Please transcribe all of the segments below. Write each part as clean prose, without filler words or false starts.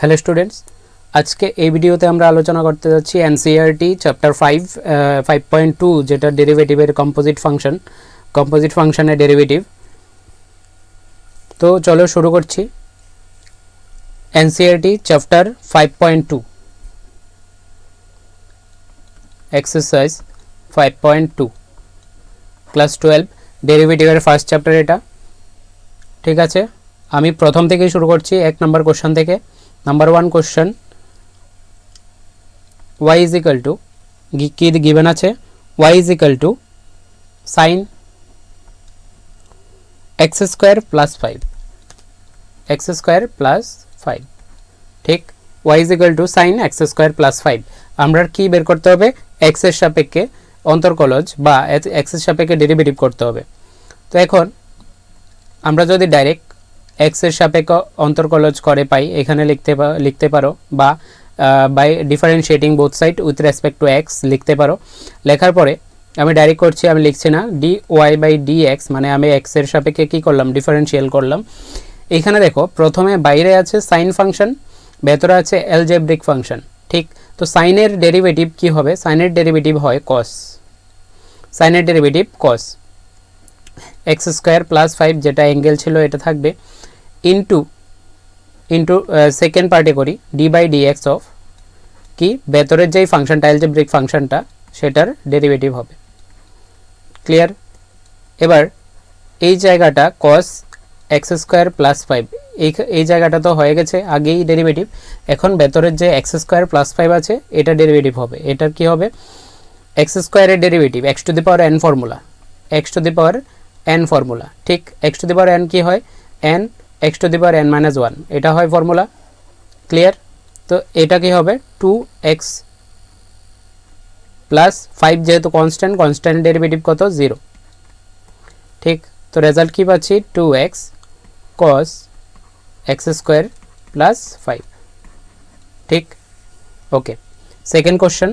Hello students, আজকে এই ভিডিওতে আমরা আলোচনা করতে যাচ্ছি এনসিইআরটি চ্যাপ্টার 5.2 যেটা ডেরিভেটিভের কম্পোজিট ফাংশনের ডেরিভেটিভ। তো চলো শুরু করছি। এনসিইআরটি চ্যাপ্টার 5.2 এক্সারসাইজ 5.2 ক্লাস 12 ডেরিভেটিভের ফার্স্ট চ্যাপ্টার এটা। ঠিক আছে, আমি প্রথম থেকেই শুরু করছি, 1 নম্বর কোশ্চেন থেকে। Number 1 question, y is equal to কি গিভেন আছে, y is equal to sin x square plus 5 ঠিক, y is equal to sin x square plus 5। আমরা কি বের করতে হবে? x এর সাপেক্ষে অন্তর্কলজ বা x এর সাপেক্ষে ডেরিভেটিভ করতে হবে। তো এখন আমরা যদি ডাইরেক্ট x এর সাপেক্ষে অন্তর্কলজ করে পাই, এখানে লিখতে পারো, বা by differentiating both side with respect to x লিখতে পারো। লেখার পরে আমি ডাইরেক্ট করছি, আমি লিখছি না dy বাই dx, মানে আমি x এর সাপেক্ষে কি করলাম? ডিফারেন্সিয়াল করলাম। এখানে দেখো, প্রথমে বাইরে আছে সাইন ফাংশন, ভেতরে আছে অ্যালজেব্রিক ফাংশন। ঠিক, তো সাইনের ডেরিভেটিভ কি হবে? সাইনের ডেরিভেটিভ হয় cos, সাইনের derivative cos x square plus 5, যেটা অ্যাঙ্গেল ছিল এটা থাকবে, ইন্টু সেকেন্ড পার্টে করি ডি বাই ডিএক্স অফ কি ভেতরের যেই ফাংশনটা অ্যালজেব্রিক ফাংশনটা সেটার ডেরিভেটিভ হবে। ক্লিয়ার? এবার এই জায়গাটা cos x স্কোয়ার প্লাস 5, এই জায়গাটা তো হয়ে গেছে আগেই ডেরিভেটিভ। এখন ভেতরের যে x স্কোয়ার প্লাস 5 আছে এটা ডেরিভেটিভ হবে। এটার কি হবে? x স্কোয়ারের derivative x to the power n formula, x to the power n formula. ঠিক, x to the power n কি হয়? n x to the power n minus 1, এটা হয় ফর্মুলা। ক্লিয়ার? তো এটা কি হবে? 2x প্লাস 5, যেহেতু কনস্ট্যান্ট ডেরিভেটিভ কত? 0। ঠিক, তো রেজাল্ট কি পাচ্ছি? 2x cos x square plus 5। ঠিক, okay. Second question,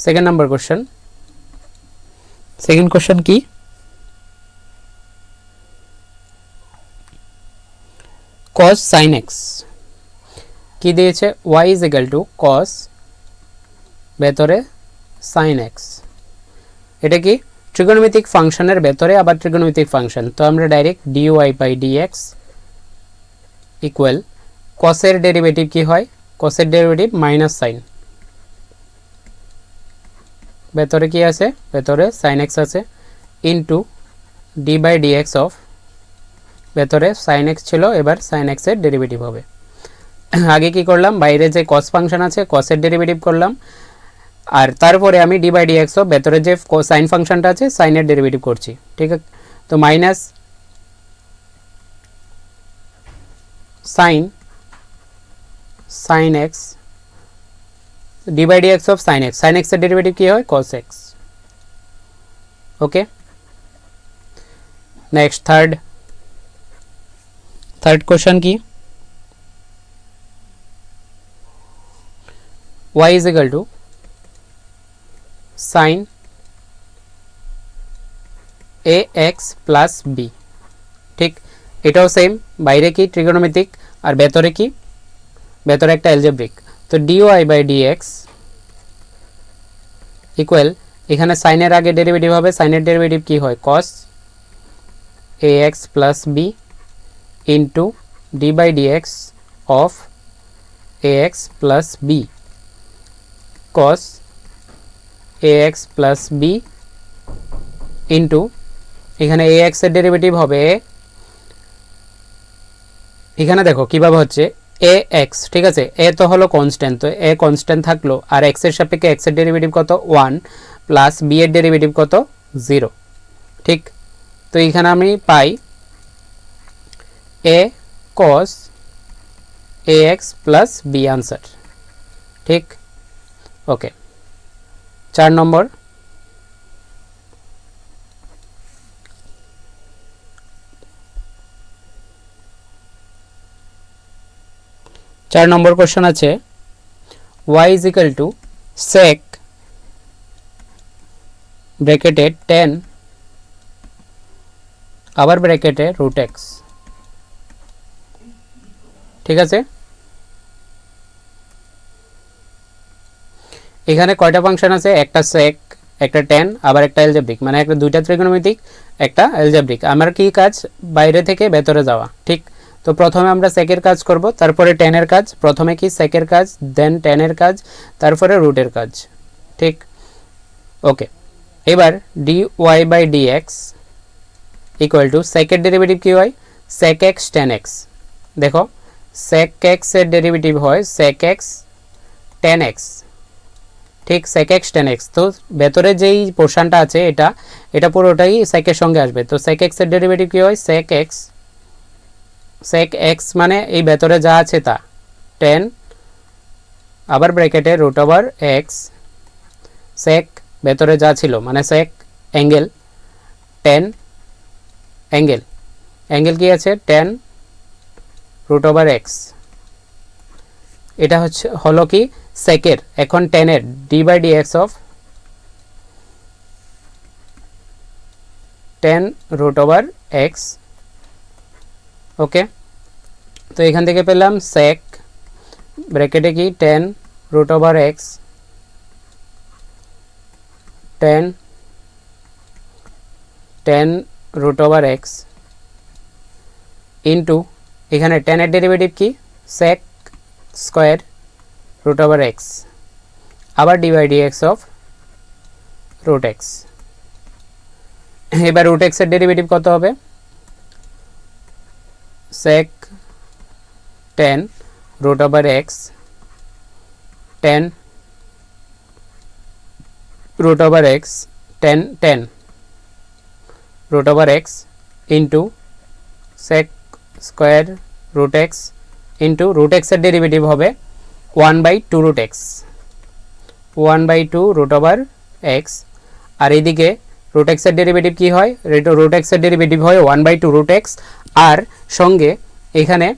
second number question. Second question কি? cos sin x কি দিয়েছে? y is equal to cos ভেতরে sin x। এটা কি ট্রিগোনোমেট্রিক ফাংশনের ভেতরে আবার ট্রিগোনোমেট্রিক ফাংশন। তো আমরা direct dy by dx equal cos এর ডেরিভেটিভ কি হয়? cos এর ডেরিভেটিভ মাইনাস সাইন, ভেতরে কি আছে? ভেতরে sin x আছে, into d by dx of ভেতরে sin x ছিল, এবার sin x এর ডেরিভেটিভ হবে। আগে কি করলাম? বাইরে যে cos ফাংশন আছে cos এর ডেরিভেটিভ করলাম, আর তারপরে আমি d বাই dx অফ ভেতরে যে sin ফাংশনটা আছে sin এর ডেরিভেটিভ করছি। ঠিক আছে, তো minus sin x d by dx of sin x এর ডেরিভেটিভ কি হয়? cos x। Okay, next third question কি? y is equal to sin ax plus b। ঠিক, এটাও সেম, বাইরে কি ট্রিগোনোমেট্রিক আর ভেতরে কি? ভেতরে একটা অ্যালজেব্রিক। তো dy বাই dx ইকুয়াল, এখানে সাইনের আগে ডেরিভেটিভ হবে, সাইনের ডেরিভেটিভ কি হয়? cos ax plus b into d by dx of ax plus b cos ax plus b into এখানে ax এর ডেরিভেটিভ হবে, এখানে দেখো কিভাবে হচ্ছে ax। ঠিক আছে, a তো হলো কনস্ট্যান্ট, তো a কনস্ট্যান্ট থাকলো, আর x এর সাপেক্ষে x এর ডেরিভেটিভ কত? 1 প্লাস b এর ডেরিভেটিভ কত? 0। ঠিক, তো এখানে আমি পাই a cos ax plus b answer. ঠিক, ওকে। 4 নম্বর, কোশ্চেন আছে y is equal to sec ব্র্যাকেটে 10 আবার ব্র্যাকেটে √x ঠিক আছে, এখানে কয়টা ফাংশন আছে, একটা sec, একটা tan, আবার একটা অ্যালজেব্রিক, মানে একটা দুইটা ত্রিকোণমিতিক, একটা অ্যালজেব্রিক। আমার কি কাজ, বাইরে থেকে ভেতরে যাওয়া। ঠিক, তো প্রথমে আমরা sec এর কাজ করব, তারপরে tan এর কাজ, প্রথমে কি sec এর কাজ, দেন tan এর কাজ, তারপরে রুটের কাজ। ঠিক, ওকে। এবার dy by dx equal to sec এর ডেরিভেটিভ কি হয়, sec x tan x। দেখো sec x এর ডেরিভেটিভ হয় sec x tan x। ঠিক, sec x tan x, তো ভেতরে যেই পোর্শনটা আছে এটা পুরোটাই sec এর সঙ্গে আসবে। তো sec x এর ডেরিভেটিভ কি হয়, sec x মানে এই ভেতরে যা আছে তা, tan আবার ব্র্যাকেটে রুট ওভার x, sec ভেতরে যা ছিল মানে sec অ্যাঙ্গেল, tan অ্যাঙ্গেল কি আছে, tan রুট ওভার x। এটা হলো কি sec এর। এখন tan এর d by dx of tan root over x। Okay, তো এখান থেকে পেলাম sec ব্র্যাকেটে কি tan root over x, tan root over x into এখানে tan এর ডেরিভেটিভ কি sec square root over x, আবার d by dx of root x। এবার রুট x এর ডেরিভেটিভ কত হবে, sec tan root over x, tan root over x, tan root over x into sec square root x into root x এর derivative হবে 1/2 root x, 1/2 root over x। আর এইদিকে root x এর derivative কি হয়, root x এর derivative হয় 1/2 root x, আর সঙ্গে এখানে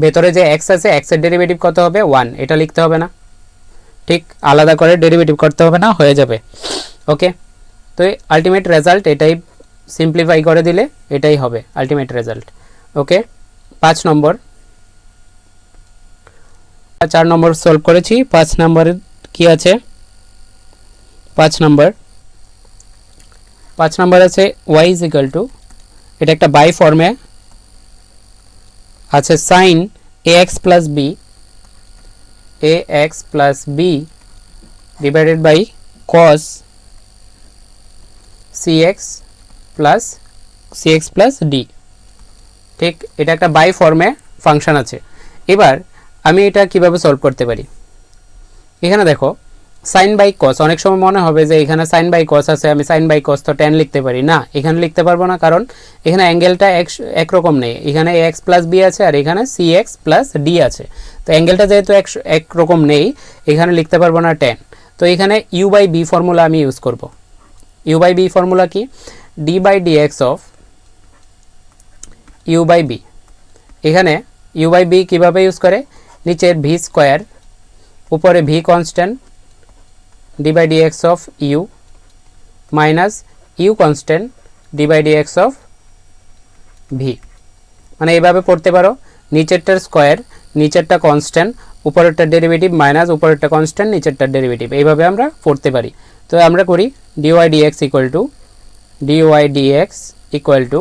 ভেতরে যে x আছে x এর ডেরিভেটিভ কত হবে 1, এটা লিখতে হবে না। ঠিক, আলাদা করে ডেরিভেটিভ করতে হবে না, হয়ে যাবে। ওকে, তো আলটিমেট রেজাল্ট এটাই, সিম্পলিফাই করে দিলে এটাই হবে আলটিমেট রেজাল্ট। ওকে, 5 নম্বর, 4 নম্বর সলভ করেছি। 5 নম্বরে কি আছে, 5 নম্বর আছে y ইজ ইকুয়াল টু, এটা একটা বাই ফর্মে আছে, sin ax plus b divided by cos cx plus d। ঠিক, এটা একটা বাই ফর্মে ফাংশন আছে। এবার আমি এটা কিভাবে সলভ করতে পারি, এখানে দেখো sin বাই cos, অনেক সময় মনে হবে যে এখানে sin বাই cos আছে, আমি sin বাই cos তো tan লিখতে পারি না, এখানে লিখতে পারবো না, কারণ এখানে অ্যাঙ্গেলটা একরকম নেই, এখানে ax প্লাস b আছে আর এখানে cx প্লাস d আছে। তো অ্যাঙ্গেলটা যেহেতু একরকম নেই, এখানে লিখতে পারবো না tan। তো এখানে u বাই b ফর্মুলা আমি ইউজ করব। u বাই b ফর্মুলা কি, d by dx of u by b। এখানে u বাই b কীভাবে ইউজ করে, নিচের v স্কোয়ার, উপরে v constant, d by dx of u minus u constant d by dx of v। মানে এইভাবে পড়তে পারো, নিচেরটার স্কোয়ার, নিচেরটা কনস্ট্যান্ট, উপরেরটার ডেরিভেটিভ মাইনাস উপরেরটা কনস্ট্যান্ট, নিচেরটার ডেরিভেটিভ, এইভাবে আমরা পড়তে পারি। তো আমরা করি dy dx ইকুয়াল টু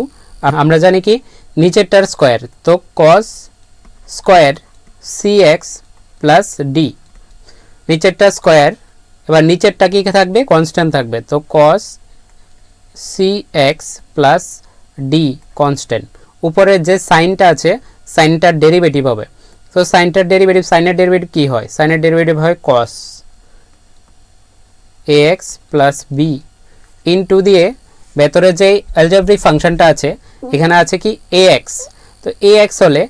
আমরা জানি কি নিচেরটার স্কোয়ার, তো cos square cx plus d, নিচেরটা স্কোয়ার, এবার নিচেরটা কি থাকবে, কনস্ট্যান্ট থাকবে, তো cos cx plus d constant, উপরের যে সাইনটা আছে সাইনটার ডেরিভেটিভ হবে। তো সাইনটার ডেরিভেটিভ, সাইনের ডেরিভেটিভ কি হয়, সাইনের ডেরিভেটিভ হয় cos ax plus b into দিয়ে ভেতরে যে অ্যালজেব্রিক ফাংশনটা আছে এখানে আছে কি ax, তো ax হলে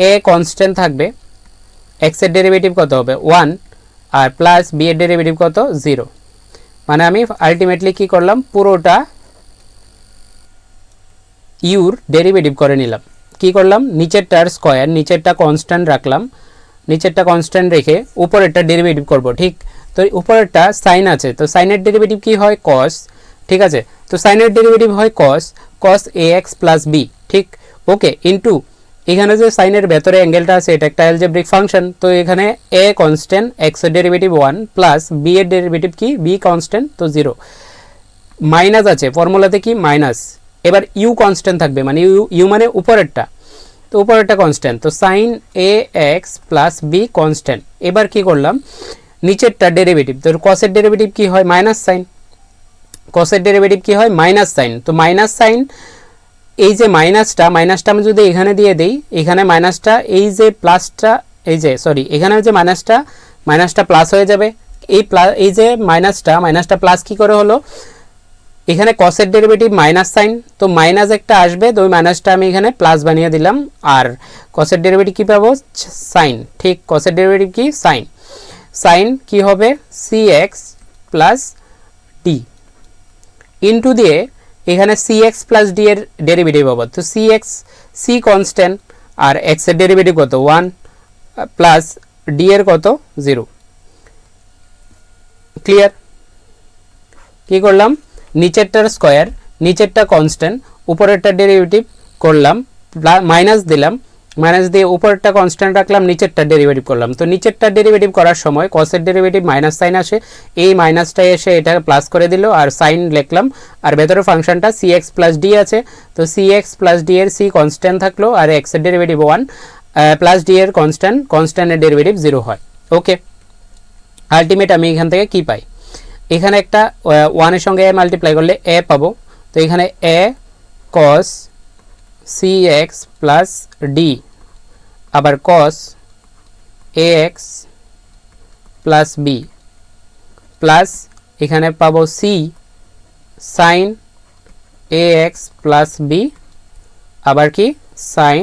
a কনস্ট্যান্ট থাকবে, x এর ডেরিভেটিভ কত হবে 1, আর প্লাস b এর ডেরিভেটিভ কত 0। মানে আমি আলটিমেটলি কি করলাম, পুরোটা ইউর ডেরিভেটিভ করে নিলাম। কি করলাম, নিচেরটার স্কোয়ার, নিচেরটা কনস্ট্যান্ট রাখলাম, নিচেরটা কনস্ট্যান্ট রেখে উপরেরটা ডেরিভেটিভ করব। ঠিক, তো উপরেরটা সাইন আছে, তো সাইনের ডেরিভেটিভ কি হয় cos। ঠিক আছে, তো সাইনের ডেরিভেটিভ হয় cos ax প্লাস b। ঠিক, ওকে, ইন্টু এখানে যে সাইনের ভেতরে অ্যাঙ্গেলটা আছে এটা একটা অ্যালজেব্রিক ফাংশন, তো এখানে এ কনস্ট্যান্ট, এক্স এর ডেরিভেটিভ 1 প্লাস বি এর ডেরিভেটিভ কি বি কনস্ট্যান্ট, তো 0, মাইনাস আছে ফর্মুলাতে কি মাইনাস, এবার ইউ কনস্ট্যান্ট থাকবে, মানে ইউ মানে উপরেরটা, তো উপরেরটা কনস্ট্যান্ট, তো sign A X plus B constant. এবার কি করলাম, নিচেরটা ডেরিভেটিভ, তো কসের ডেরিভেটিভ কি হয় মাইনাস সাইন, কসের ডেরিভেটিভ কি হয় মাইনাস সাইন, তো মাইনাস সাইন, এই যে মাইনাসটা আমি যদি এখানে দিয়ে দেই, এখানে মাইনাসটা এই যে প্লাসটা, এই যে সরি এখানে যে মাইনাসটা প্লাস হয়ে যাবে, এই যে মাইনাসটা প্লাস কি করে হলো, এখানে কসের ডেরিভেটিভ মাইনাস সাইন, তো মাইনাস একটা আসবে, তো ওই মাইনাসটা আমি এখানে প্লাস বানিয়ে দিলাম, আর কসের ডেরিভেটিভ কি পাবো সাইন, ঠিক কসের ডেরিভেটিভ কি সাইন, সাইন কি হবে C X plus D into দিয়ে এখানে সি এক্স প্লাস ডি এর ডেরিভেটিভ পাবো, তো সি এক্স সি কনস্ট্যান্ট আর এক্স এর ডেরিভেটিভ কত 1 প্লাস ডি এর কত 0, ক্লিয়ার। কি করলাম, নিচেরটার স্কোয়ার, নিচেরটা কনস্ট্যান্ট, উপরেরটা ডেরিভেটিভ করলাম, মাইনাস দিলাম, মাইনাস দিয়ে উপরেরটা কনস্ট্যান্ট রাখলাম, নিচেরটা ডেরিভেটিভ করলাম, তো নিচেরটা ডেরিভেটিভ করার সময় কসের ডেরিভেটিভ মাইনাস সাইন আসে, এই মাইনাসটা এসে এটা প্লাস করে দিল আর সাইন লিখলাম, আর ভেতরে ফাংশনটা সি এক্স প্লাস ডি আছে, তো সি এক্স প্লাস ডি এর সি কনস্ট্যান্ট থাকলো আর এক্স এর ডেরিভেটিভ 1 প্লাস ডি এর কনস্ট্যান্টের ডেরিভেটিভ 0 হয়। ওকে, আলটিমেট আমি এখান থেকে কি পাই, এখানে একটা 1 এর সঙ্গে এ মাল্টিপ্লাই করলে এ পাবো, তো এখানে A cos C X plus D, আবার cos A X plus B plus এখানে পাবো C sine A X plus B, আবার কি sine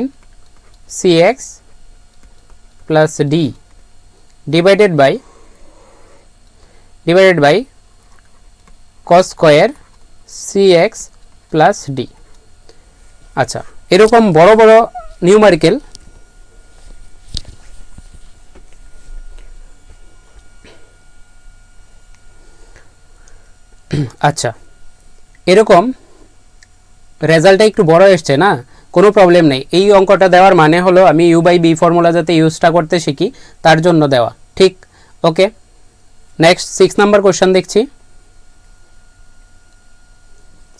C X plus D divided by cos square C X plus D. আচ্ছা, এরকম বড় বড় numerical আচ্ছা, এরকম রেজাল্টটা একটু বড় এসছে না, কোনো প্রবলেম নেই, এই অঙ্কটা দেওয়ার মানে হলো আমি ইউ বাই বি ফর্মুলা যাতে ইউজটা করতে শিখি তার জন্য দেওয়া, ঠিক। ওকে, নেক্সট 6 নাম্বার কোশ্চেন দেখছি।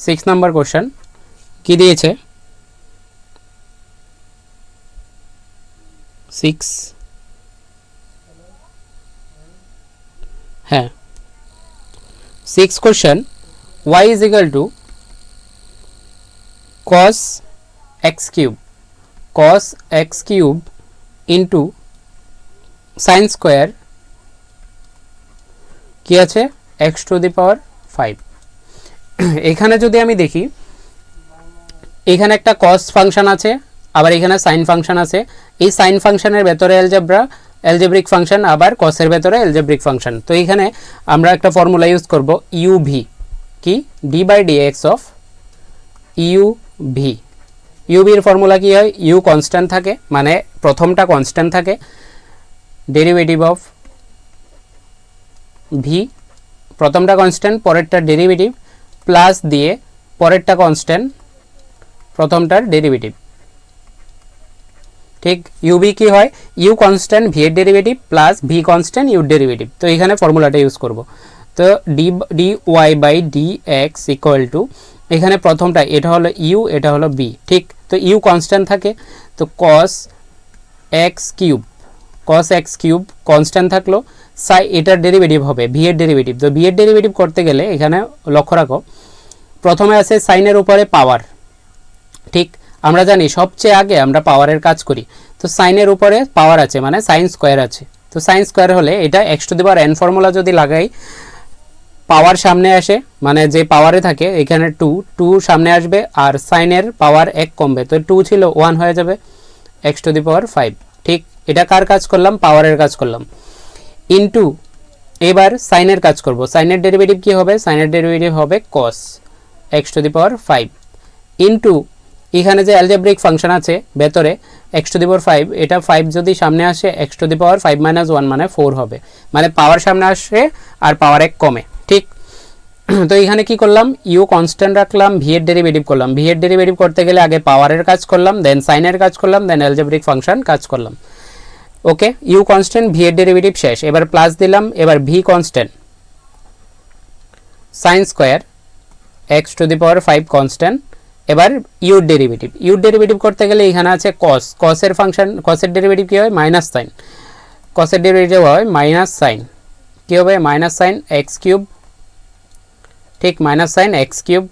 6 নাম্বার কোশ্চেন কি দিয়েছে, 6 হ্যাঁ 6 question, y is equal to cos x cube into sin square কি আছে x to the power 5। এখানে যদি আমি দেখি, এখানে একটা cos ফাংশন আছে, আবার এখানে sin ফাংশন আছে, এই sin ফাংশনের ভেতরে অ্যালজেব্রিক ফাংশন, আবার cos এর ভেতরে অ্যালজেব্রিক ফাংশন, তো এখানে আমরা একটা ফর্মুলা ইউজ করব uv, কি d by dx of uv। uv এর ফর্মুলা কি হয়, u কনস্ট্যান্ট থাকে, মানে প্রথমটা কনস্ট্যান্ট থাকে, ডেরিভেটিভ অফ v, প্রথমটা কনস্ট্যান্ট পরেরটা ডেরিভেটিভ প্লাস দিয়ে পরেরটা কনস্ট্যান্ট প্রথমটার ডেরিভেটিভ, ঠিক। uv কি হয়, u কনস্ট্যান্ট v এর derivative plus v constant u এর ডেরিভেটিভ, তো এখানে ফর্মুলাটা ইউজ করব, তো dy by dx equal to, এখানে প্রথমটা এটা হলো u, এটা হলো b, ঠিক, তো u কনস্ট্যান্ট থাকে, তো cos x কিউব কনস্ট্যান্ট থাকলো, এটার ডেরিভেটিভ হবে v এর ডেরিভেটিভ, তো v এর ডেরিভেটিভ করতে গেলে এখানে লক্ষ্য রাখো প্রথমে আছে সাইনের উপরে পাওয়ার, ঠিক, আমরা জানি সবচেয়ে আগে আমরা পাওয়ারের কাজ করি, তো সাইনের উপরে পাওয়ার আছে মানে সাইন স্কোয়ার আছে, তো সাইন স্কোয়ার হলে এটা x to the power n formula যদি লাগাই, পাওয়ার সামনে আসে মানে যে পাওয়ারে থাকে এখানে 2 সামনে আসবে, আর সাইনের পাওয়ার 1 কমবে, তো 2 ছিল 1 হয়ে যাবে x টু দি পাওয়ার 5, ঠিক। এটা কার কাজ করলাম, পাওয়ারের কাজ করলাম, ইনটু এবার সাইনের কাজ করব, সাইনের ডেরিভেটিভ কি হবে, সাইনের ডেরিভেটিভ হবে cos x to the power 5 into এখানে যে অ্যালজেব্রিক ফাংশন আছে ভেতরে x টু দি পাওয়ার 5, এটা 5 যদি সামনে আসে x টু দি পাওয়ার 5 - 1 মানে 4 হবে, মানে পাওয়ার সামনে আসে আর পাওয়ার 1 কমে, ঠিক। তো এখানে কি করলাম, ইউ কনস্ট্যান্ট রাখলাম, ভি এর ডেরিভেটিভ করলাম। ভি এর ডেরিভেটিভ করতে গেলে আগে পাওয়ারের কাজ করলাম, দেন সাইনের কাজ করলাম, দেন অ্যালজেব্রিক ফাংশন কাজ করলাম। ওকে, ইউ কনস্ট্যান্ট, ভি এর ডেরিভেটিভ শেষ। এবার প্লাস দিলাম, এবার V constant, sine square x two the power 5 constant. এবার ইউর ডেরিভেটিভ, ইউর ডেরিভেটিভ করতে গেলে এখানে আছে কস, কসের ফাংশন, কসের ডেরিভেটিভ কী হয়, মাইনাস সাইন, কসের ডেরিভেটিভ হয় মাইনাস সাইন, কী হবে, মাইনাস সাইন এক্স কিউব, ঠিক, minus sine x cube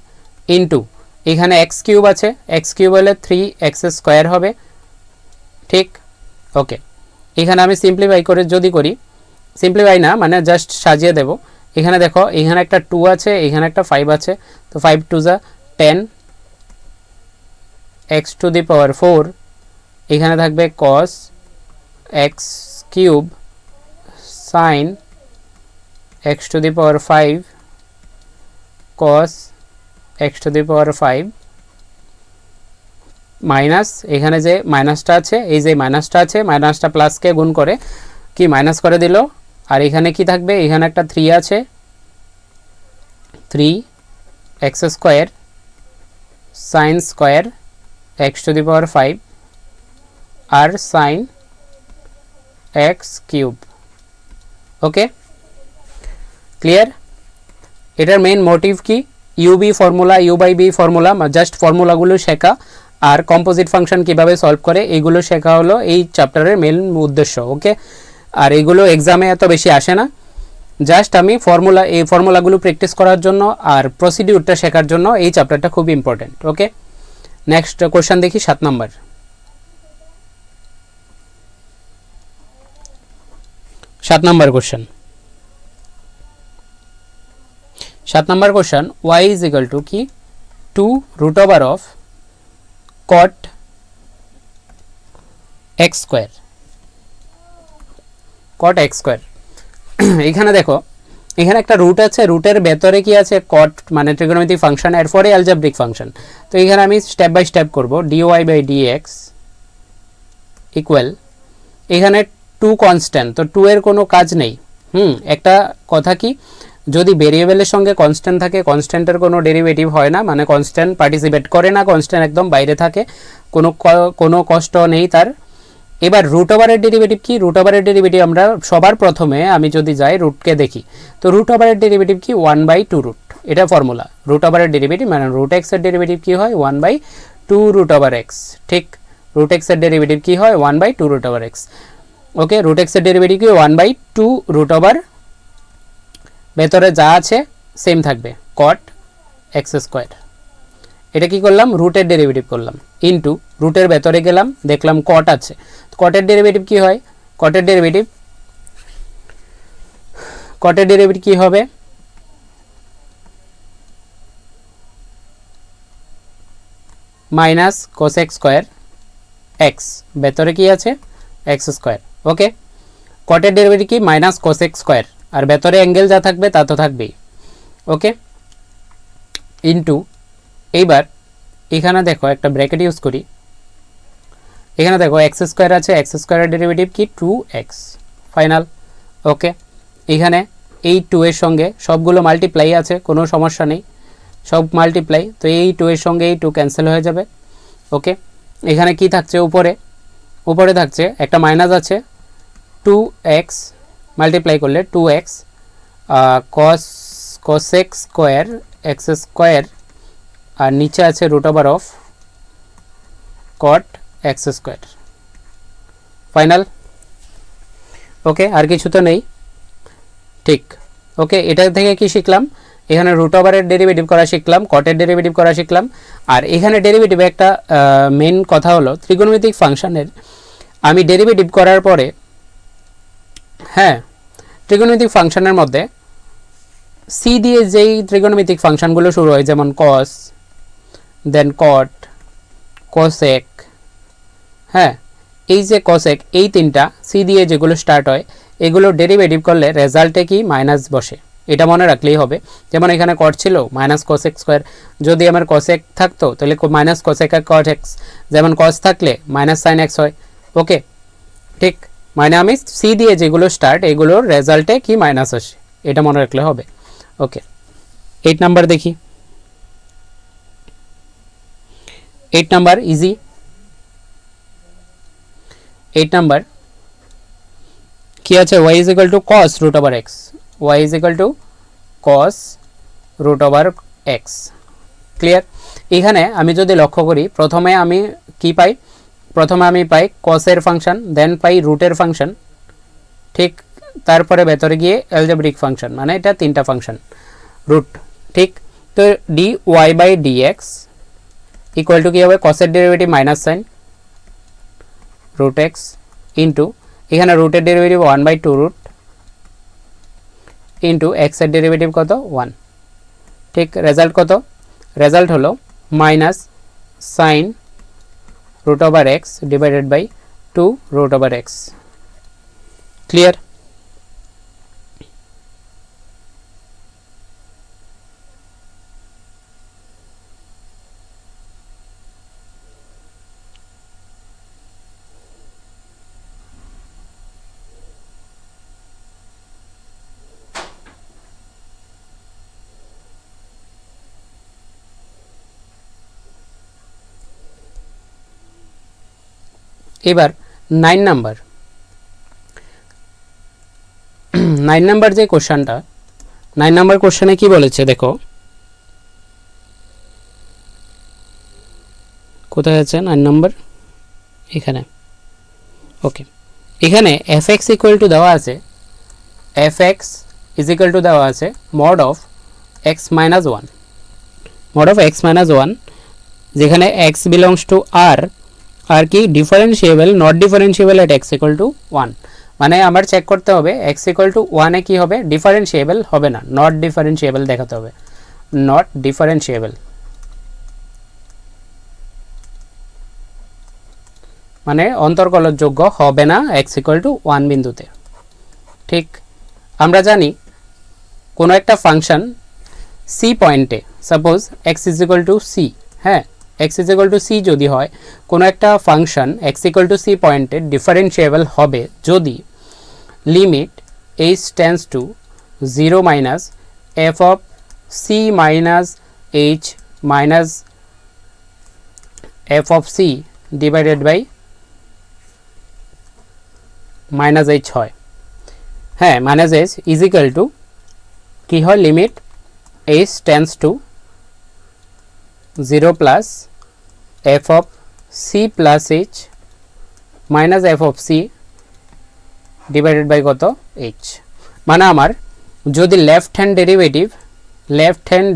into, এখানে এক্স কিউব আছে, এক্স কিউব হলে 3x স্কোয়ার হবে, ঠিক। ওকে, এখানে আমি সিম্পলিফাই করে যদি করি, সিম্পলিফাই না মানে জাস্ট সাজিয়ে দেব। এখানে দেখো, এখানে একটা 2 আছে, এখানে একটা 5 আছে, তো 5 2 যা 10 x টু দি পাওয়ার 4, এখানে থাকবে cos x cube sin x to the power 5 cos x to the power 5 minus, এখানে যে মাইনাসটা আছে, এই যে মাইনাসটা আছে, মাইনাসটা প্লাসকে গুণ করে কি মাইনাস করে দিল। আর এখানে কি থাকবে, এখানে একটা 3 আছে, 3x square sine square x to the power 5 আর sine x cube. Okay, clear. এটার মেইন মোটিভ কি, u v formula, u by v formula, just ফর্মুলাগুলো শেখা আর কম্পোজিট ফাংশন কিভাবে সলভ করে এইগুলো শেখা হলো এই চ্যাপ্টারের মেইন উদ্দেশ্য। ওকে, আর এগুলো এক্সামে এত বেশি আসে না, জাস্ট আমি ফর্মুলা, এই ফর্মুলাগুলো প্র্যাকটিস করার জন্য আর প্রসিডিউরটা শেখার জন্য এই চ্যাপ্টারটা খুব ইম্পর্টেন্ট। ওকে, নেক্সট কোশ্চেন দেখি 7 নম্বর। 7 নম্বর কোশ্চেন, 7 নম্বর question, y is equal to কি 2 root over of cot x square, cot x square. এখানে দেখো, এখানে একটা রুট আছে, রুটের ভেতরে কি আছে, cot মানে ট্রিগোনোমেট্রিক ফাংশন, এরপরে অ্যালজেব্রিক ফাংশন। তো এখানে আমি স্টেপ বাই স্টেপ করব, dy বাই dx ইকুয়াল, এখানে 2 কনস্ট্যান্ট, তো 2 এর কোনো কাজ নেই। একটা কথা কি, যদি ভেরিয়েবলের সঙ্গে কনস্ট্যান্ট থাকে, কনস্ট্যান্টের কোনো ডেরিভেটিভ হয় না, মানে কনস্ট্যান্ট পার্টিসিপেট করে না, কনস্ট্যান্ট একদম বাইরে থাকে, কোনো কষ্ট নেই তার। এবার রুট ওভারের ডেরিভেটিভ কি, রুট ওভারের ডেরিভেটিভ আমরা সবার প্রথমে আমি যদি যাই রুটকে দেখি, তো রুট ওভারের ডেরিভেটিভ কি 1/2 রুট, এটা ফর্মুলা। রুট ওভারের ডেরিভেটিভ মানে রুট এক্স এর ডেরিভেটিভ কি হয় 1/2 রুট ওভার এক্স, ঠিক। রুট এক্স এর ডেরিভেটিভ কি হয় 1/2 রুট ওভার এক্স। ওকে, রুট এক্স এর ডেরিভেটিভ কি 1/2 রুট ওভার, ভেতরে যা আছে সেম থাকবে, cot x স্কোয়ার। এটা কি করলাম, রুটের ডেরিভেটিভ করলাম, ইনটু রুটের ভেতরে গেলাম, দেখলাম cot আছে, cot-এর ডেরিভেটিভ কি হয়, cot-এর ডেরিভেটিভ কি হবে, minus cos x square x, ভেতরে কি আছে x স্কোয়ার। ওকে, cot-এর ডেরিভেটিভ কি মাইনাস cos x স্কোয়ার, আর ভেতরে অ্যাঙ্গেল যা থাকবে তা তো থাকবেই। ওকে, ইনটু, এইবার এখানে দেখো একটা ব্র্যাকেট ইউজ করি, এখানে দেখো এক্স স্কোয়ার আছে, এক্স স্কোয়ারের ডেরিভেটিভ কি 2x ফাইনাল। ওকে, এখানে এই 2 এর সঙ্গে সবগুলো মাল্টিপ্লাই আছে, কোনো সমস্যা নেই, সব মাল্টিপ্লাই, তো এই 2 এর সঙ্গে এই 2 ক্যান্সেল হয়ে যাবে। ওকে, এখানে কি থাকছে, উপরে থাকছে একটা মাইনাস আছে, 2x মাল্টিপ্লাই করলে 2x cos x square x square, আর নিচে আছে root over of cot x square final. Okay, আর কিছু তো নেই, ঠিক। ওকে, এটা থেকে কি শিখলাম, এখানে রুট ওভারের ডেরিভেটিভ করা শিখলাম, cot-এর ডেরিভেটিভ করা শিখলাম। আর এখানে ডেরিভেটিভ একটা মেইন কথা হলো, ত্রিকোণমিতিক ফাংশনের আমি ডেরিভেটিভ করার পরে, হ্যাঁ, ত্রিকোণমিতিক ফাংশনের মধ্যে সি দিয়ে যেই ত্রিকোণমিতিক ফাংশনগুলো শুরু হয়, যেমন cos, দেন cot, cosec, হ্যাঁ, এই যে cosec, এই তিনটা সি দিয়ে যেগুলো স্টার্ট হয়, এগুলো ডেরিভেটিভ করলে রেজাল্টে কি মাইনাস বসে, এটা মনে রাখলেই হবে। যেমন এখানে cot ছিল মাইনাস cosec স্কোয়ার, যদি আমার cosec থাকতো তাহলে মাইনাস cosec আর cot x, যেমন cos থাকলে মাইনাস sin x হয়। ওকে, ঠিক, মানে আমি সি দিয়ে যেগুলো স্টার্ট, এগুলোর রেজাল্টে কি মাইনাস আসে, এটা মনে রাখলে হবে। ওকে, 8 নাম্বার দেখি। 8 নাম্বার ইজি। 8 নাম্বার কি আছে, y is equal to cos root over x, y is equal to cos root over x। Clear? এখানে আমি যদি লক্ষ্য করি, প্রথমে আমি কি পাই, প্রথমে আমি পাই cos এর ফাংশন, দেন পাই রুটের ফাংশন, ঠিক, তারপরে ভেতরে গিয়ে অ্যালজেব্রিক ফাংশন, মানে এটা তিনটা ফাংশন রুট, ঠিক। তো dy by dx equal to কী হবে, কসের derivative minus sine root x into এখানে রুটের ডেরিভেটিভ 1/2 রুট ইন্টু এক্সের ডেরিভেটিভ কত 1, ঠিক। রেজাল্ট কত, রেজাল্ট হলো minus sine root over x divided by 2 root over x. Clear? এবার 9 নাম্বার, 9 নাম্বার যে কোশ্চেনটা, 9 নাম্বার কোশ্চেনে কি বলেছে দেখো, কোথায় আছে 9 নাম্বার, এখানে। ওকে, এখানে fx ইকুয়াল টু দেওয়া আছে, fx ইজ ইকুয়াল টু দেওয়া আছে mod of x minus 1, mod of x minus 1, যেখানে x বিলংস টু r, আর কি differentiable, not differentiable at x equal two 1, মানে আমার চেক করতে হবে x ইকুয়াল টু 1 এ কি হবে, ডিফারেন্সিয়েবল হবে না, নট ডিফারেন্সিয়েবল দেখাতে হবে, নট ডিফারেন্সিয়েবল, মানে অন্তর্কলনযোগ্য হবে না x ইকুয়াল টু 1 বিন্দুতে, ঠিক। আমরা জানি কোনো একটা ফাংশন c পয়েন্টে, suppose x is equal to c, হ্যাঁ, x is equal to c যদি হয়, কোনো একটা function x equal to c পয়েন্টে ডিফারেন্সিয়েবল হবে যদি limit h tends to 0 minus f of c minus h minus f of c divided by minus h হয়, হ্যাঁ, minus h is equal to কি হয়, limit h tends to 0 plus f of c plus h minus f of c divided by কত h, মানে আমার যদি left hand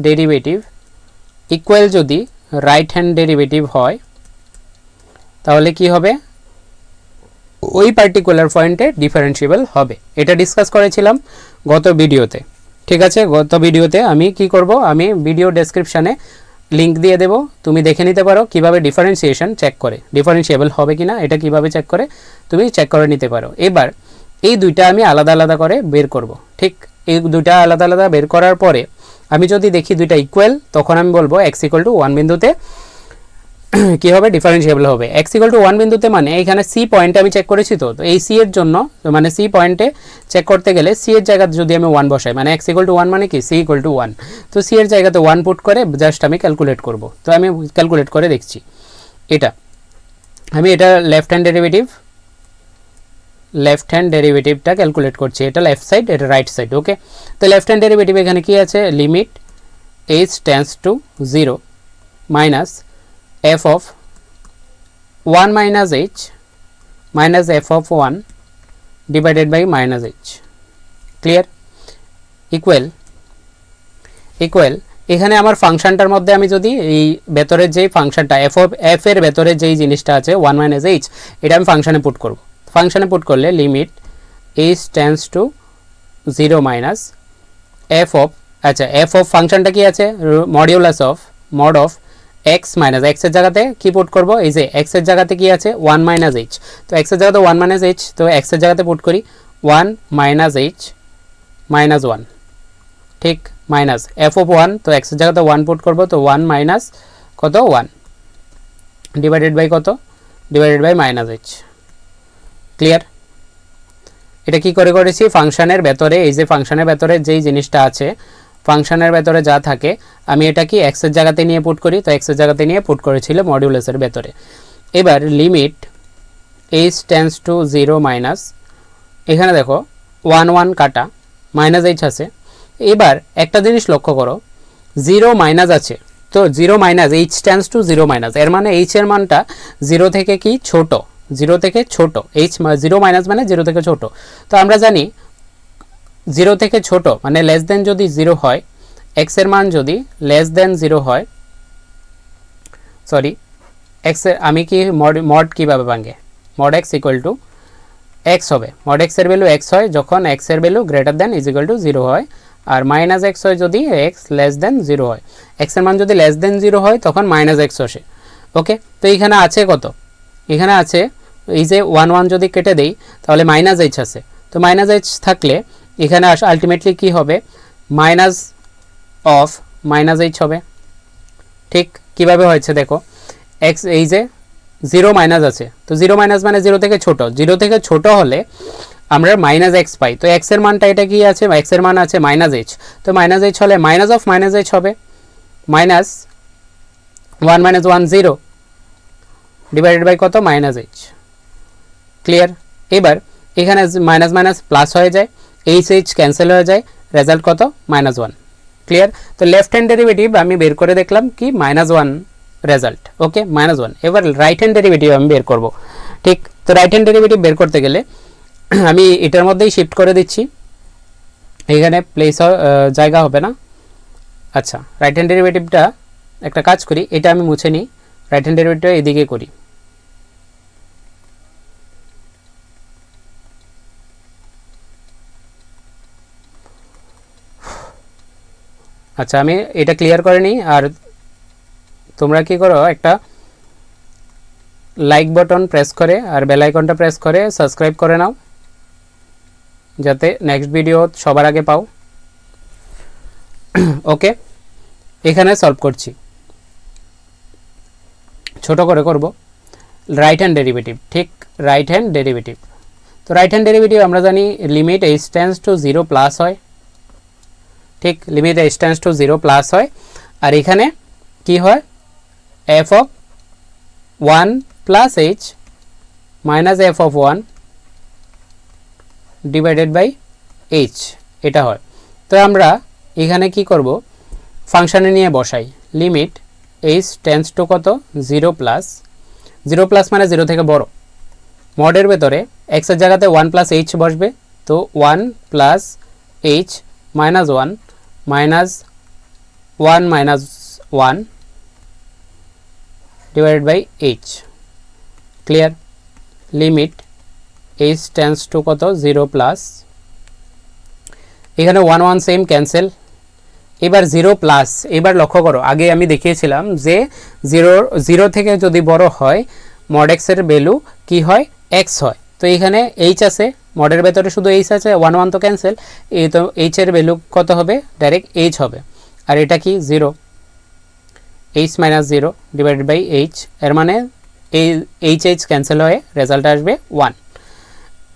derivative equal যদি right hand derivative হয়, তাহলে কি হবে, ওই পার্টিকুলার পয়েন্টে ডিফারেন্সিয়েবল হবে। এটা ডিসকাস করেছিলাম গত ভিডিওতে, ঠিক আছে। গত ভিডিওতে আমি কি করব, আমি ভিডিও ডেসক্রিপশানে লিঙ্ক দিয়ে দেব, তুমি দেখে নিতে পারো কিভাবে ডিফারেন্সিয়েশন চেক করে, ডিফারেন্সিয়েবল হবে কিনা এটা কিভাবে চেক করে তুমি চেক করে নিতে পারো। এবার এই দুইটা আমি আলাদা আলাদা করে বের করব, ঠিক। এই দুইটা আলাদা আলাদা বের করার পরে আমি যদি দেখি দুইটা ইকুয়াল, তখন আমি বলবো x ইকুয়াল টু 1 বিন্দুতে কি হবে, ডিফারেন্সিয়েবল হবে। x ইকুয়াল টু 1 বিন্দুতে মানে এখানে c পয়েন্টে আমি চেক করেছি, তো এই c এর জন্য, মানে c পয়েন্টে চেক করতে গেলে c এর জায়গাতে যদি আমি 1 বসাই, মানে x ইকুয়াল টু 1 মানে কি, c ইকুয়াল টু 1, তো c এর জায়গাতে 1 পুট করে জাস্ট আমি ক্যালকুলেট করব। তো আমি ক্যালকুলেট করে দেখছি, এটা আমি এটা লেফট হ্যান্ড ডেরিভেটিভটা ক্যালকুলেট করছি, এটা লেফট সাইড, এটা রাইট সাইড, ওকে। তো লেফট হ্যান্ড ডেরিভেটিভ এখানে কি আছে, limit h tends to 0 minus f of 1 minus h minus f of 1 divided by minus h, clear? Equal এখানে আমার ফাংশনটার মধ্যে আমি যদি এই ভেতরের যেই ফাংশনটা f এর ভেতরে যেই জিনিসটা আছে 1 minus h, এটা আমি ফাংশনে পুট করব। ফাংশনে পুট করলে limit h tends to 0 minus f of, আচ্ছা, f of ফাংশনটা কি আছে, modulus of mod of x minus, x এর জায়গাতে কি পুট করব, এই যে x এর জায়গাতে কি আছে 1 মাইনাস h, তো x এর জায়গাতে 1 মাইনাস h, তো x এর জায়গাতে পুট করি 1 মাইনাস h মাইনাস 1, ঠিক, মাইনাস f অফ 1, তো x এর জায়গাতে 1 পুট করব, তো 1 মাইনাস কত 1 ডিভাইডেড বাই কত, divided by minus h, clear? এটা কি করে করেছি, ফাংশনের ভেতরে, এই যে ফাংশনের ভেতরে যেই জিনিসটা আছে ফাংশনের ভেতরে যা থাকে আমি এটা কি x এর জায়গাতে নিয়ে পুট করি, তো x এর জায়গাতে নিয়ে পুট করেছিল মডিউলাসের ভেতরে। এবার limit h tends to 0 minus, এখানে দেখো 1 1 কাটা মাইনাস h আছে। এবার একটা জিনিস লক্ষ্য করো, 0 মাইনাস আছে, তো 0 minus h tends to 0 minus, এর মানে h এর মানটা 0 থেকে কি ছোট, 0 থেকে ছোট, h 0 মাইনাস মানে 0 থেকে ছোট। তো আমরা জানি 0 থেকে ছোট মানে লেস দেন যদি 0 হয়, x এর মান যদি লেস দেন 0 হয়, সরি x এর আমি কি মড কিভাবে ভাঙে, mod x equal two x হবে, মড x এর ভ্যালু x হয় যখন x এর value greater than is equal two 0 হয়, আর মাইনাস x হয় যদি x লেস দেন 0 হয়। x এর মান যদি লেস দেন 0 হয় তখন মাইনাস x আসে। ওকে, তো এখানে আছে কত, এখানে আছে এই যে 1 1 যদি কেটে দেই তাহলে মাইনাস h আছে, তো মাইনাস h থাকলে এখানে আলটিমেটলি কি হবে, মাইনাস অফ মাইনাস h হবে। ঠিক কিভাবে হয়েছে দেখো, x এই যে 0 মাইনাস আছে, তো 0 মাইনাস মানে 0 থেকে ছোট, 0 থেকে ছোট হলে আমরা মাইনাস x পাই, তো x এর মানটা এটা কি আছে, x এর মান আছে মাইনাস h, তো মাইনাস h হলে মাইনাস অফ মাইনাস h হবে, মাইনাস 1 মাইনাস 1 0 ডিভাইডেড বাই কত, মাইনাস h। ক্লিয়ার? এবার এখানে মাইনাস মাইনাস প্লাস হয়ে যায়, h h ক্যান্সেল হয়ে যায়, রেজাল্ট কত, মাইনাস 1। ক্লিয়ার? তো লেফট হ্যান্ড ডেরিভেটিভ আমি বের করে দেখলাম কি মাইনাস 1 রেজাল্ট। ওকে, মাইনাস 1। এবার রাইট হ্যান্ড ডেরিভেটিভ আমি বের করব। ঠিক, তো রাইট হ্যান্ড ডেরিভেটিভ বের করতে গেলে আমি এটার মধ্যেই শিফট করে দিচ্ছি, এখানে প্লেস জায়গা হবে না। আচ্ছা, রাইট হ্যান্ড ডেরিভেটিভটা একটা কাজ করি, এটা আমি মুছে নিই, রাইট হ্যান্ড ডেরিভেটিভটা এদিকে করি। আচ্ছা, আমি এটা ক্লিয়ার করে নিই, আর তোমরা কি করো, একটা লাইক বাটন প্রেস করে আর বেল আইকনটা প্রেস করে সাবস্ক্রাইব করে নাও, যাতে নেক্সট ভিডিও সবার আগে পাও। ওকে, এখানে সলভ করছি, ছোট করে করব। রাইট হ্যান্ড ডেরিভেটিভ, ঠিক, রাইট হ্যান্ড ডেরিভেটিভ। তো রাইট হ্যান্ড ডেরিভেটিভ আমরা জানি limit h tends to 0 plus হয়, ঠিক, limit h tends to 0 plus হয়, আর এখানে কি হয়, f of 1 plus h minus f of 1 divided by h, এটা হয়। তো আমরা এখানে কি করব, ফাংশনে নিয়ে বসাই, লিমিট h টেন্ডস টু কত, 0 প্লাস, 0 প্লাস মানে 0 থেকে বড়, মডের ভেতরে x এর জায়গাতে 1 প্লাস h বসবে, তো 1 plus h minus 1 minus 1 minus 1 divided by h। Clear? Limit h tends to কত, 0 প্লাস, এখানে 1 1 সেম ক্যান্সেল, এবার 0 প্লাস। এবার লক্ষ্য করো, আগে আমি দেখিয়েছিলাম যে 0 থেকে যদি বড় হয় মড x এর ভ্যালু কি হয়, x হয়। তো এখানে h আছে, মডের ভেতরে শুধু h আছে, 1 1 তো ক্যান্সেল, এই তো h এর ভ্যালু কত হবে, ডাইরেক্ট h হবে, আর এটা কি 0, h minus 0 divided by h, এর মানে এই h ক্যান্সেল হয়ে রেজাল্ট আসবে 1,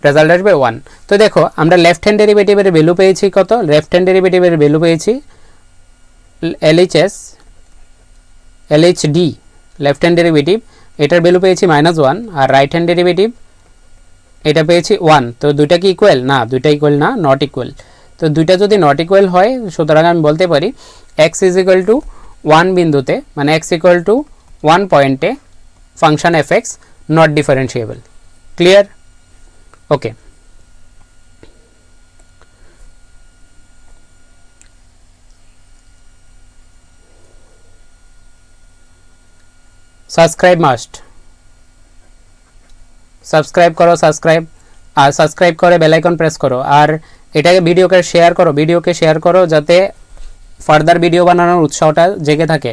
রেজাল্ট আসবে 1। তো দেখো আমরা লেফট হ্যান্ড ডেরিভেটিভের ভ্যালু পেয়েছি কত, লেফট হ্যান্ড ডেরিভেটিভের ভ্যালু পেয়েছি LHS LHD, left hand derivative, এটার ভ্যালু পেয়েছি -1, আর রাইট হ্যান্ড ডেরিভেটিভ এটা পেয়েছি 1। তো দুইটা কি ইকুয়াল না, দুইটা ইকুয়াল না, নট ইকুয়াল। তো দুইটা যদি নট ইকুয়াল হয়, সুতরাং আমি বলতে পারি x ইজ ইকুয়াল টু 1 বিন্দুতে, মানে x ইকুয়াল টু 1 পয়েন্টে function fx not differentiable. Clear? Okay, subscribe must, subscribe করো, সাবস্ক্রাইব, আর সাবস্ক্রাইব করে বেল আইকন প্রেস করো, আর এটাকে ভিডিওকে শেয়ার করো, ভিডিওকে শেয়ার করো যাতে ফার্দার ভিডিও বানানোর উৎসাহটা জেগে থাকে।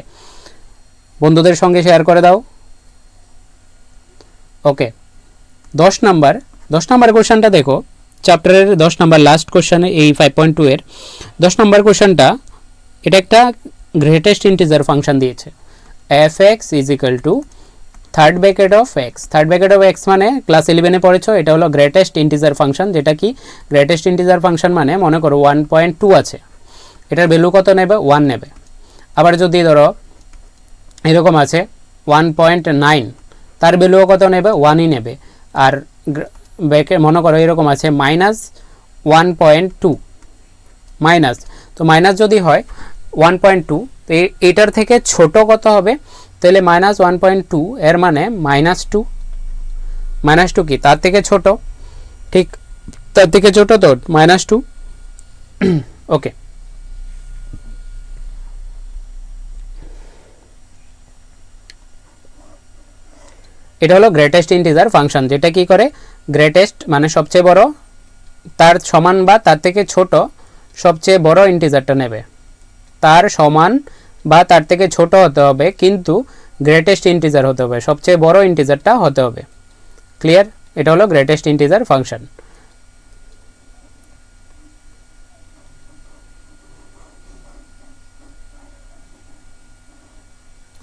বন্ধুদের সঙ্গে শেয়ার করে দাও। ওকে, 10 নাম্বার কোশ্চেনটা দেখো, চ্যাপ্টারের 10 নাম্বার লাস্ট কোশ্চেনে, এই 5.2 এর 10 নাম্বার কোশ্চেনটা, এটা একটা গ্রেটেস্ট ইন্টিজার ফাংশন দিয়েছে, fx is equal two third bracket of x। Third bracket of x মানে ক্লাস 11-এ পড়েছো, এটা হলো গ্রেটেস্ট ইন্টিজার ফাংশন, যেটা কি গ্রেটেস্ট ইন্টিজার ফাংশন মানে মনে করো 1.2 আছে, এটার ভ্যালু কত নেবে 1 নেবে। আবার যদি ধরো এরকম আছে 1.9 তার ভ্যালুও কত নেবে 1ই নেবে। আর ব্যাকে মনে করো এরকম আছে -1.2 মাইনাস, তো মাইনাস যদি হয় 1.2 তো এটার থেকে ছোট কত হবে, তাহলে -1.2 এর মানে -2 কি তার থেকে ছোট, ঠিক তার থেকে ছোট তো -2 ওকে। এটা হলো গ্রেটেস্ট ইন্টিজার ফাংশন, যেটা কি করে গ্রেটেস্ট মানে সবচেয়ে বড় তার সমান বা তার থেকে ছোট সবচেয়ে বড় ইন্টিজারটা নেবে, তার সমান বা তার থেকে ছোট হতে হবে কিন্তু গ্রেটেস্ট ইন্টিজার হতে হবে, সবচেয়ে বড় ইন্টিজারটা হতে হবে। ক্লিয়ার? এটা হলো গ্রেটেস্ট ইন্টিজার ফাংশন।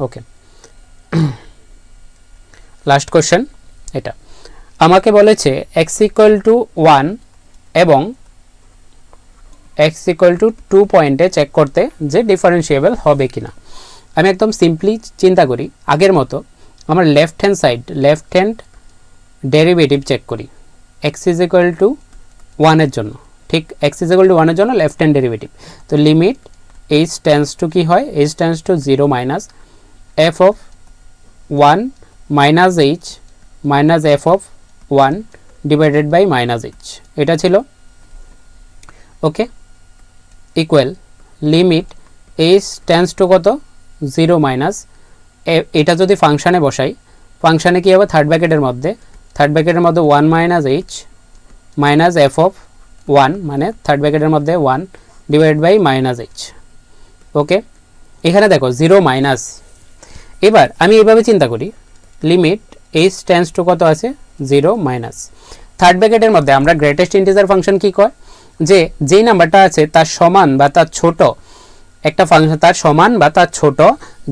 ওকে, লাস্ট কোশ্চেন এটা আমাকে বলেছে x = 1 এবং x = 2 পয়েন্টে চেক করতে যে ডিফারেন্সিয়েবল হবে কিনা। আমি একদম সিম্পলি চিন্তা করি আগের মতো, আমার লেফট হ্যান্ড ডেরিভেটিভ চেক করি x = 1 এর জন্য, ঠিক x = 1 এর জন্য লেফট হ্যান্ড ডেরিভেটিভ। তো লিমিট h টেন্ডস টু কি হয়, h tends to 0 minus f of 1 minus h minus f of 1 divided by minus h, এটা ছিল। Okay, equal limit h tends to কত 0 মাইনাস, এটা যদি ফাংশানে বসাই, ফাংশানে কি হবে থার্ড ব্র্যাকেটের মধ্যে 1 minus h minus f of 1 মানে থার্ড ব্র্যাকেটের মধ্যে 1 ডিভাইড বাই মাইনাস h। ওকে, এখানে দেখো 0 মাইনাস, এবার আমি এইভাবে চিন্তা করি লিমিট h টেন্ডস টু কত আছে 0 মাইনাস, থার্ড ব্র্যাকেটের মধ্যে আমরা গ্রেটেস্ট ইন্টিজার ফাংশন কি কয় যে যেই নাম্বারটা আছে তার সমান বা তার ছোট একটা ফাংশন, তার সমান বা তার ছোট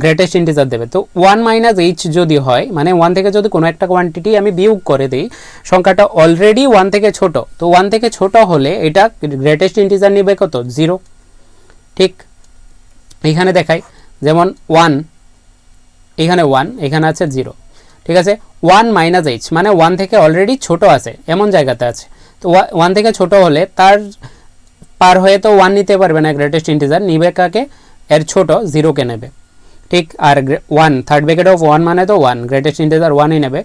গ্রেটেস্ট ইন্টিজার দেবে। তো 1 মাইনাস h যদি হয় মানে 1 থেকে যদি কোনো একটা কোয়ান্টিটি আমি বিয়োগ করে দিই, সংখ্যাটা অলরেডি 1 থেকে ছোট, তো 1 থেকে ছোট হলে এটা গ্রেটেস্ট ইন্টিজার নেবে কত 0। ঠিক এখানে দেখাই যেমন 1 এখানে 1 এখানে আছে 0, ঠিক আছে। 1 মাইনাস h মানে 1 থেকে অলরেডি ছোট আছে এমন জায়গাতে আছে, তো 1 থেকে ছোট হলে তার পার হয়ে তো 1 নিতে পারবে না, গ্রেটেস্ট ইন্টিজার নিবে কাকে, এর ছোট 0 কে নেবে। ঠিক, আর 1 থার্ড ব্র্যাকেট অফ 1 মানে তো 1, গ্রেটেস্ট ইন্টিজার 1ই নেবে।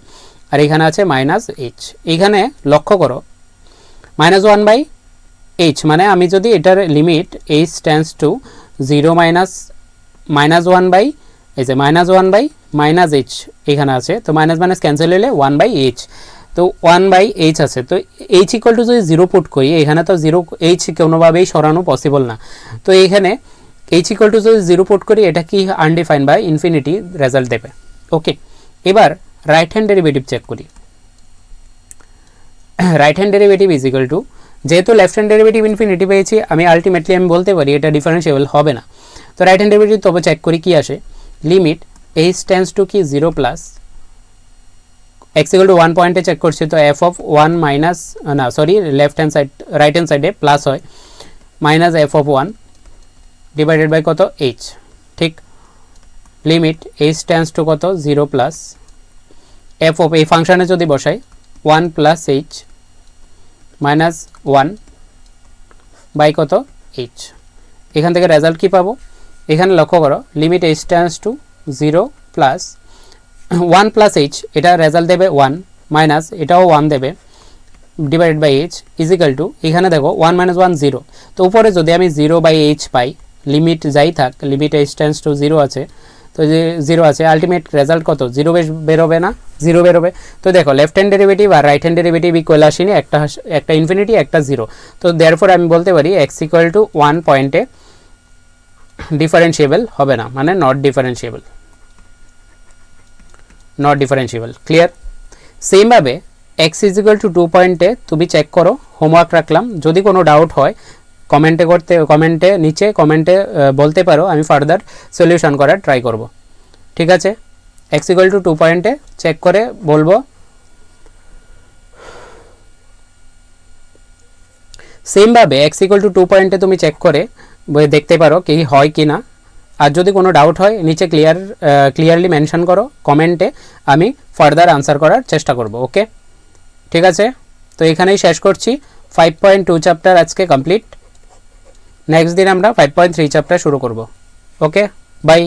আর এখানে আছে মাইনাস h, এখানে লক্ষ্য করো -1 বাই h মানে আমি যদি এটার limit h tends to 0 minus -1 by এই যে -1 বাই মাইনাস h এখানে আছে, তো মাইনাস মাইনাস ক্যান্সেল হলে 1 বাই h, তো 1 বাই h আছে, তো h ইকুয়াল টু যদি 0 পুট করি এখানে তো 0 h কোনোভাবেই সরানো পসিবল না, তো এইখানে h ইকুয়াল টু যদি 0 পুট করি এটা কি আনডিফাইন্ড বাই ইনফিনিটি রেজাল্ট দেবে। ওকে, এবার রাইট হ্যান্ড ডেরিভেটিভ চেক করি। Right hand derivative is equal two, যেহেতু লেফট হ্যান্ড ডেরিভেটিভ ইনফিনিটি পেয়েছি আমি আলটিমেটলি আমি বলতে পারি এটা ডিফারেন্সিয়েবল হবে না, তো রাইট হ্যান্ড ডেরিভেটিভ তবে চেক করি কি আসে, লিমিট h টেন্ডস টু কি 0 প্লাস x = 1 পয়েন্টে চেক করছি, তো f অফ 1 মাইনাস না sorry left hand side right hand সাইডে প্লাস হয় minus f of 1 divided by কত h। ঠিক, লিমিট h টেন্ডস টু কত 0 প্লাস f অফ এই ফাংশনে যদি বসাই 1 প্লাস h মাইনাস 1 বাই কত h, এখান থেকে রেজাল্ট কি পাবো, এখানে লক্ষ্য করো limit h tends to 0 plus 1 plus h এটা রেজাল্ট দেবে 1 মাইনাস এটাও 1 দেবে divided by h is equal to, এখানে দেখো 1 মাইনাস 1 0, তো উপরে যদি আমি 0 বাই h পাই, লিমিট যাই থাক লিমিট h টেন্ডস টু 0 আছে, তো যে 0 আছে আলটিমেট রেজাল্ট কত 0 বেরোবে না, 0 বেরোবে। তো দেখো লেফট হ্যান্ড ডেরিভেটিভ আর রাইট হ্যান্ড ডেরিভেটিভ ইকুয়াল আসেনি, একটা ইনফিনিটি একটা 0, তো দেয়ারফর আমি বলতে পারি x ইকুয়াল টু 1 পয়েন্টে ডিফারেন্সিয়েবল হবে না, মানে নট ডিফারেন্সিয়েবল। ক্লিয়ার? সেম ভাবে x ইজ ইকুয়াল টু 2 পয়েন্টে তুমি চেক করো, হোমওয়ার্ক রাখলাম, যদি কোনো ডাউট হয় কমেন্টে নিচে বলতে পারো, আমি ফার্দার সলিউশন করার ট্রাই করব। ঠিক আছে, x ইকুয়াল টু 2 পয়েন্টে চেক করে বলবো। সেমভাবে এক্স ইকুয়াল টু 2 পয়েন্টে তুমি চেক করে দেখতে পারো কি হয় কি না। আর যদি কোনো ডাউট হয় নিচে ক্লিয়ারলি মেনশন করো কমেন্টে, আমি ফার্দার আনসার করার চেষ্টা করব। ওকে, ঠিক আছে, তো এখানেই শেষ করছি। 5.2 চ্যাপ্টার আজকে কমপ্লিট। নেক্সট দিন আমরা 5.3 চ্যাপ্টার শুরু করব। ওকে, বাই।